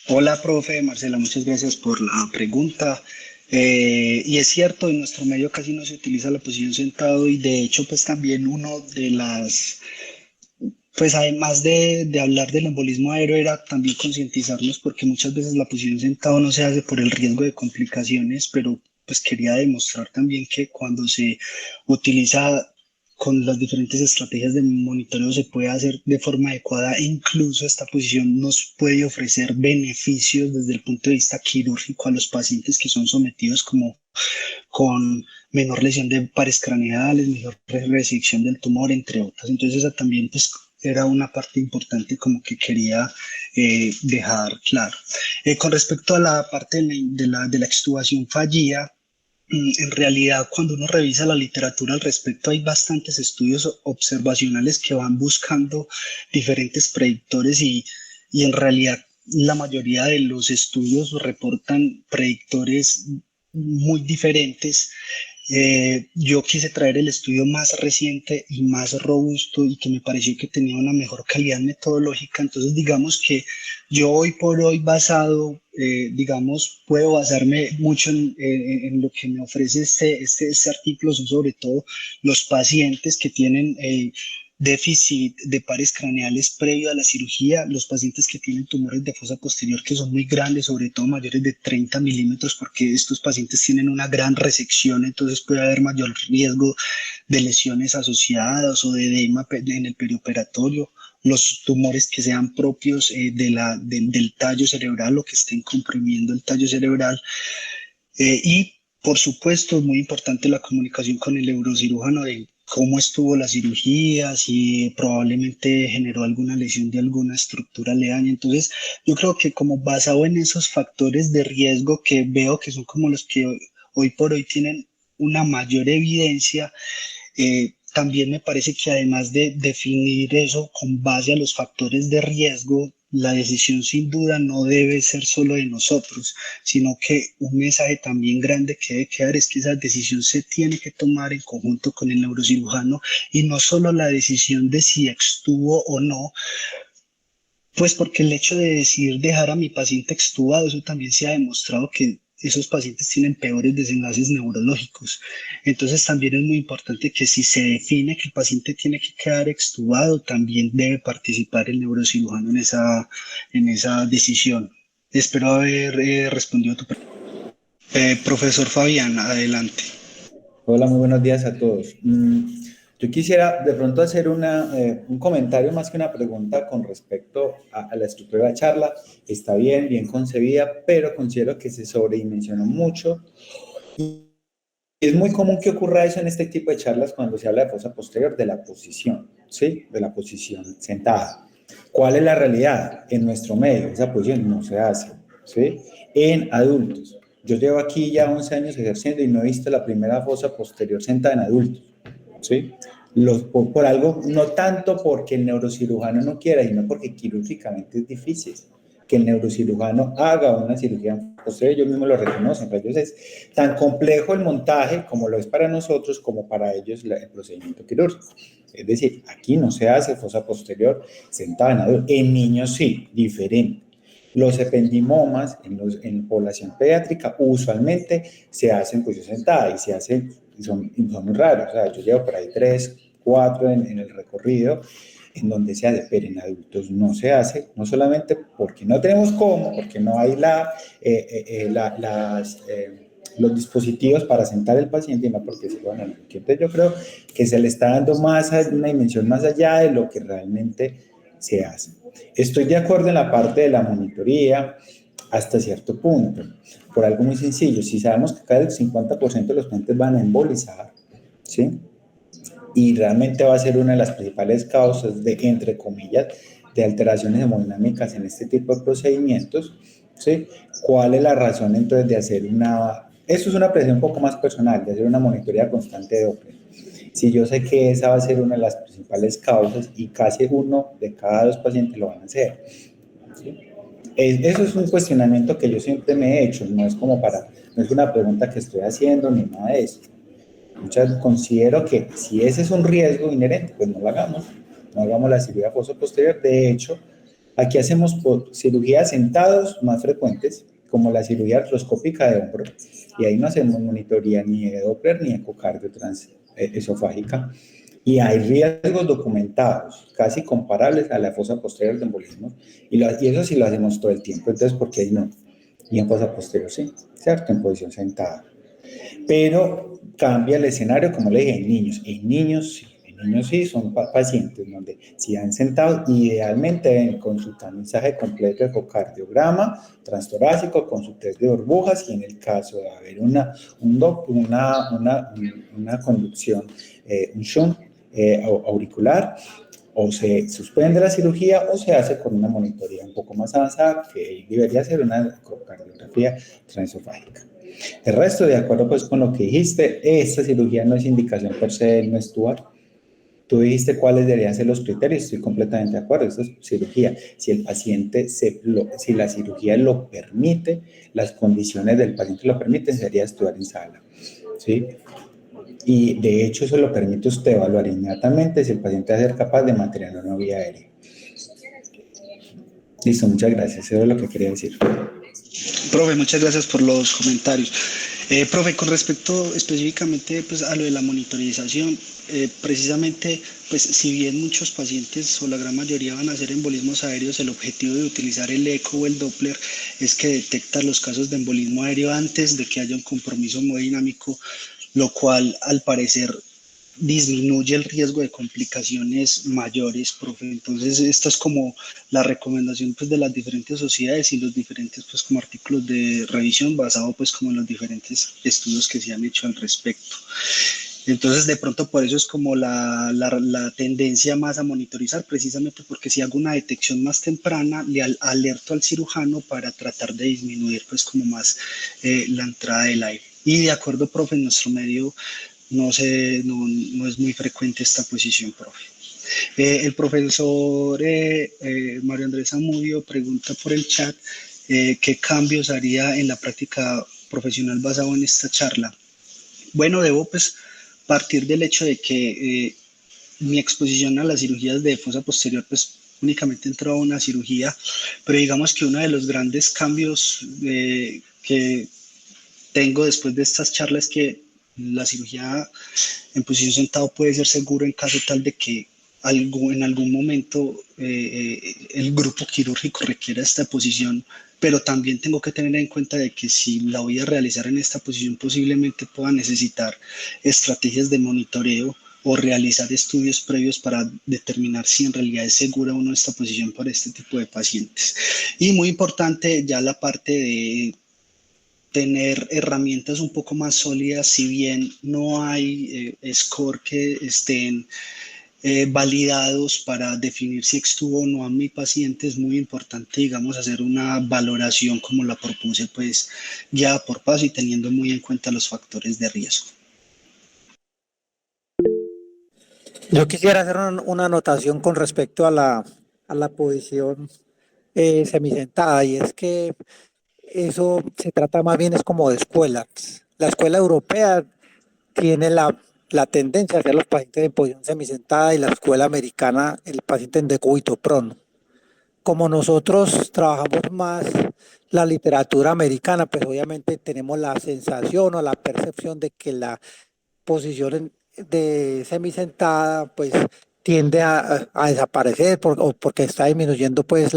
Hola, profe Marcela, muchas gracias por la pregunta. Y es cierto, en nuestro medio casi no se utiliza la posición sentado y de hecho pues también uno de las, pues además de hablar del embolismo aéreo era también concientizarnos porque muchas veces la posición sentado no se hace por el riesgo de complicaciones, pero pues quería demostrar también que cuando se utiliza con las diferentes estrategias de monitoreo se puede hacer de forma adecuada e incluso esta posición nos puede ofrecer beneficios desde el punto de vista quirúrgico a los pacientes que son sometidos como con menor lesión de pares craneales, mejor resección del tumor, entre otras. Entonces esa también pues era una parte importante como que quería dejar claro. Con respecto a la parte de la extubación fallida, en realidad, cuando uno revisa la literatura al respecto, hay bastantes estudios observacionales que van buscando diferentes predictores y en realidad la mayoría de los estudios reportan predictores muy diferentes. Yo quise traer el estudio más reciente y más robusto y que me pareció que tenía una mejor calidad metodológica. Entonces, digamos que yo hoy por hoy basado, digamos, puedo basarme mucho en lo que me ofrece este artículo, son sobre todo los pacientes que tienen déficit de pares craneales previo a la cirugía, los pacientes que tienen tumores de fosa posterior que son muy grandes, sobre todo mayores de 30 milímetros, porque estos pacientes tienen una gran resección, entonces puede haber mayor riesgo de lesiones asociadas o de edema en el perioperatorio, los tumores que sean propios del tallo cerebral o que estén comprimiendo el tallo cerebral. Y por supuesto, es muy importante la comunicación con el neurocirujano de cómo estuvo la cirugía, si probablemente generó alguna lesión de alguna estructura aledaña. Entonces, yo creo que como basado en esos factores de riesgo que veo que son como los que hoy por hoy tienen una mayor evidencia, también me parece que además de definir eso con base a los factores de riesgo, la decisión sin duda no debe ser solo de nosotros, sino que un mensaje también grande que debe quedar es que esa decisión se tiene que tomar en conjunto con el neurocirujano y no solo la decisión de si extubo o no, pues porque el hecho de decidir dejar a mi paciente extubado, eso también se ha demostrado que esos pacientes tienen peores desenlaces neurológicos. Entonces también es muy importante que si se define que el paciente tiene que quedar extubado, también debe participar el neurocirujano en esa decisión. Espero haber respondido a tu pregunta. Profesor Fabián, adelante. Hola, muy buenos días a todos. Yo quisiera de pronto hacer un comentario más que una pregunta con respecto a la estructura de la charla. Está bien, bien concebida, pero considero que se sobredimensionó mucho. Y es muy común que ocurra eso en este tipo de charlas cuando se habla de fosa posterior, de la posición, ¿sí? De la posición sentada. ¿Cuál es la realidad? En nuestro medio, esa posición no se hace, ¿sí? En adultos. Yo llevo aquí ya 11 años ejerciendo y no he visto la primera fosa posterior sentada en adultos, ¿sí? Por algo, no tanto porque el neurocirujano no quiera, sino porque quirúrgicamente es difícil que el neurocirujano haga una cirugía posterior, ellos mismos lo reconocen, para ellos es tan complejo el montaje como lo es para nosotros, como para ellos el procedimiento quirúrgico. Es decir, aquí no se hace fosa posterior sentada en adultos, en niños sí, diferente. Los ependimomas en población pediátrica usualmente se hacen posición sentada y se hacen, son muy raros. O sea, yo llevo por ahí 3, 4 en el recorrido en donde se hace, pero en adultos no se hace, no solamente porque no tenemos cómo, porque no hay los dispositivos para sentar al paciente, no porque se van a lo que. Entonces yo creo que se le está dando una dimensión más allá de lo que realmente se hace. Estoy de acuerdo en la parte de la monitoría hasta cierto punto, por algo muy sencillo. Si sabemos que cada 50% de los pacientes van a embolizar, ¿sí? Y realmente va a ser una de las principales causas de, entre comillas, de alteraciones hemodinámicas en este tipo de procedimientos, ¿sí? ¿Cuál es la razón entonces de hacer eso es una presión un poco más personal, de hacer una monitoría constante de Doppler? Si yo sé que esa va a ser una de las principales causas y casi 1 de cada 2 pacientes lo van a hacer, ¿sí? Eso es un cuestionamiento que yo siempre me he hecho, no es una pregunta que estoy haciendo ni nada de eso. Considero que si ese es un riesgo inherente, pues no lo hagamos, no hagamos la cirugía fosa-posterior. De hecho, aquí hacemos cirugías sentados más frecuentes, como la cirugía artroscópica de hombro, y ahí no hacemos monitoría ni de Doppler ni ecocardio esofágica, y hay riesgos documentados, casi comparables a la fosa posterior de embolismo, y eso sí lo hacemos todo el tiempo. Entonces, ¿por qué ahí no? Y en fosa posterior sí, ¿cierto? En posición sentada. Pero cambia el escenario, como le dije, en niños sí son pacientes donde si han sentado, idealmente deben consultar mensaje completo de ecocardiograma transtorácico con su test de burbujas, y en el caso de haber una conducción, un shunt auricular, o se suspende la cirugía o se hace con una monitoría un poco más avanzada, que debería ser una ecocardiografía transesofágica. El resto, de acuerdo pues con lo que dijiste, esta cirugía no es indicación per se, no es tuar. Tú dijiste cuáles deberían ser los criterios, estoy completamente de acuerdo, esto es cirugía. Si el paciente, si la cirugía lo permite, las condiciones del paciente lo permiten, sería estudiar en sala, ¿sí? Y de hecho eso lo permite usted evaluar inmediatamente si el paciente va a ser capaz de mantener una vía aérea. Listo, muchas gracias, eso es lo que quería decir. Profe, muchas gracias por los comentarios. Profe, con respecto específicamente pues, a lo de la monitorización, precisamente, pues si bien muchos pacientes o la gran mayoría van a hacer embolismos aéreos, el objetivo de utilizar el eco o el Doppler es que detecta los casos de embolismo aéreo antes de que haya un compromiso hemodinámico, lo cual al parecer disminuye el riesgo de complicaciones mayores, profe. Entonces, esta es como la recomendación pues, de las diferentes sociedades y los diferentes pues, como artículos de revisión basado pues, como en los diferentes estudios que se han hecho al respecto. Entonces, de pronto, por eso es como la tendencia más a monitorizar, precisamente porque si hago una detección más temprana, le alerto al cirujano para tratar de disminuir pues, como más la entrada del aire. Y de acuerdo, profe, en nuestro medio no es muy frecuente esta posición, profe. El profesor Mario Andrés Zamudio pregunta por el chat qué cambios haría en la práctica profesional basado en esta charla. Bueno, debo pues partir del hecho de que mi exposición a las cirugías de fosa posterior pues únicamente entró a una cirugía, pero digamos que uno de los grandes cambios que tengo después de estas charlas es que la cirugía en posición sentado puede ser seguro en caso tal de que en algún momento el grupo quirúrgico requiera esta posición, pero también tengo que tener en cuenta de que si la voy a realizar en esta posición posiblemente pueda necesitar estrategias de monitoreo o realizar estudios previos para determinar si en realidad es segura o no esta posición para este tipo de pacientes. Y muy importante ya la parte de tener herramientas un poco más sólidas, si bien no hay score que estén validados para definir si extuvo o no a mi paciente, es muy importante, digamos, hacer una valoración como la propuse, pues ya por paso y teniendo muy en cuenta los factores de riesgo. Yo quisiera hacer una anotación con respecto a la posición semisentada, y es que eso se trata más bien es como de escuelas. La escuela europea tiene la tendencia a hacer los pacientes en posición semisentada, y la escuela americana el paciente en decúbito prono. Como nosotros trabajamos más la literatura americana, pues obviamente tenemos la sensación o la percepción de que la posición de semisentada pues tiende a desaparecer o porque está disminuyendo pues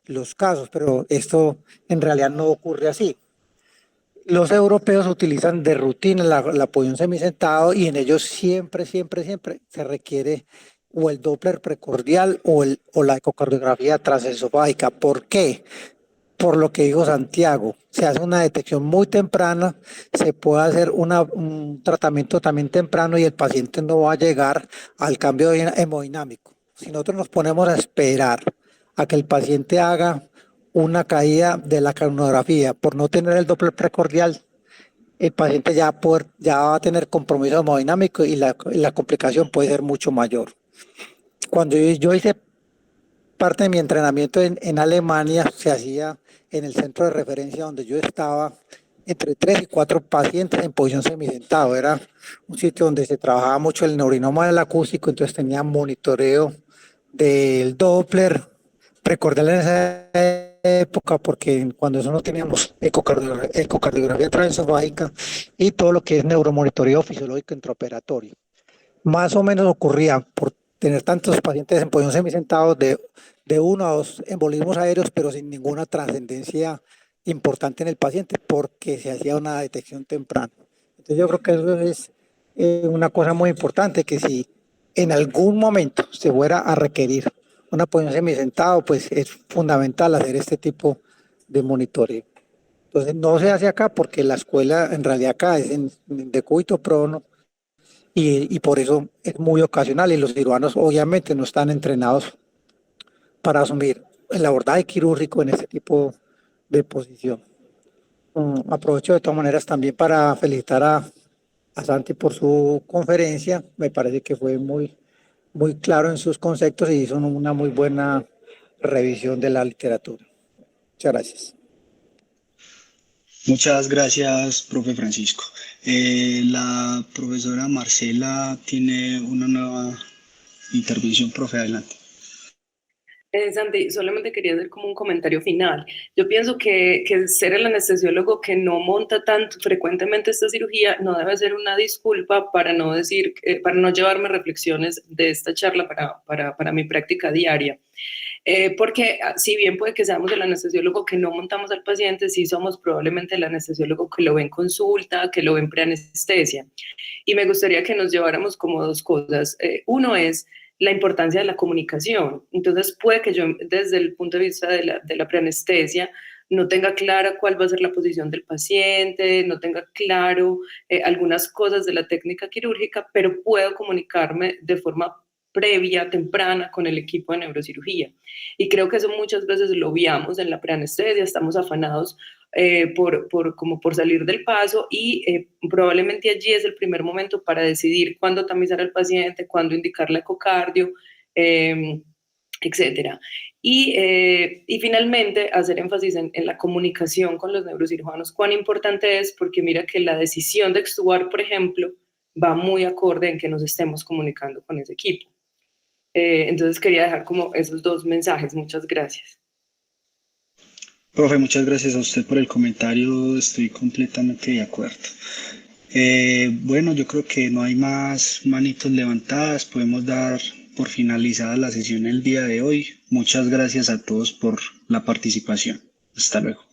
los casos, pero esto en realidad no ocurre así. Los europeos utilizan de rutina la posición semisentado, y en ellos siempre, siempre, siempre se requiere o el Doppler precordial o la ecocardiografía transesofágica. ¿Por qué? Por lo que dijo Santiago, se hace una detección muy temprana, se puede hacer un tratamiento también temprano y el paciente no va a llegar al cambio hemodinámico. Si nosotros nos ponemos a esperar a que el paciente haga una caída de la coronografía por no tener el Doppler precordial, el paciente ya va a tener compromiso hemodinámico y la complicación puede ser mucho mayor. Cuando yo hice parte de mi entrenamiento en Alemania, se hacía en el centro de referencia donde yo estaba entre 3 y 4 pacientes en posición semisentado. Era un sitio donde se trabajaba mucho el neurinoma del acústico, entonces tenía monitoreo del Doppler. Recordar en esa época, porque cuando eso no teníamos ecocardiografía transesofágica y todo lo que es neuromonitoreo fisiológico intraoperatorio. Más o menos ocurría por tener tantos pacientes en posición semisentados de 1 a 2 embolismos aéreos, pero sin ninguna trascendencia importante en el paciente, porque se hacía una detección temprana. Entonces yo creo que eso es una cosa muy importante, que si en algún momento se fuera a requerir una posición semisentado, pues es fundamental hacer este tipo de monitoreo. Entonces no se hace acá porque la escuela en realidad acá es en decúbito prono, y por eso es muy ocasional, y los cirujanos obviamente no están entrenados para asumir el abordaje quirúrgico en este tipo de posición. Aprovecho de todas maneras también para felicitar a Santi por su conferencia. Me parece que fue muy claro en sus conceptos y hizo una muy buena revisión de la literatura. Muchas gracias. Muchas gracias, profe Francisco. La profesora Marcela tiene una nueva intervención, profe, adelante. Santi, solamente quería hacer como un comentario final. Yo pienso que ser el anestesiólogo que no monta tanto frecuentemente esta cirugía no debe ser una disculpa para no decir, para no llevarme reflexiones de esta charla para mi práctica diaria. Porque si bien puede que seamos el anestesiólogo que no montamos al paciente, sí somos probablemente el anestesiólogo que lo ve en consulta, que lo ve en preanestesia. Y me gustaría que nos lleváramos como dos cosas. Uno es la importancia de la comunicación. Entonces puede que yo desde el punto de vista de la preanestesia no tenga clara cuál va a ser la posición del paciente, no tenga claro algunas cosas de la técnica quirúrgica, pero puedo comunicarme de forma previa, temprana, con el equipo de neurocirugía. Y creo que eso muchas veces lo obviamos en la preanestesia, estamos afanados como por salir del paso, y probablemente allí es el primer momento para decidir cuándo tamizar al paciente, cuándo indicar la ecocardio, etcétera. Y finalmente, hacer énfasis en la comunicación con los neurocirujanos. Cuán importante es, porque mira que la decisión de extubar, por ejemplo, va muy acorde en que nos estemos comunicando con ese equipo. Entonces quería dejar como esos dos mensajes. Muchas gracias. Profe, muchas gracias a usted por el comentario, estoy completamente de acuerdo. Bueno, yo creo que no hay más manitos levantadas, podemos dar por finalizada la sesión el día de hoy. Muchas gracias a todos por la participación. Hasta luego.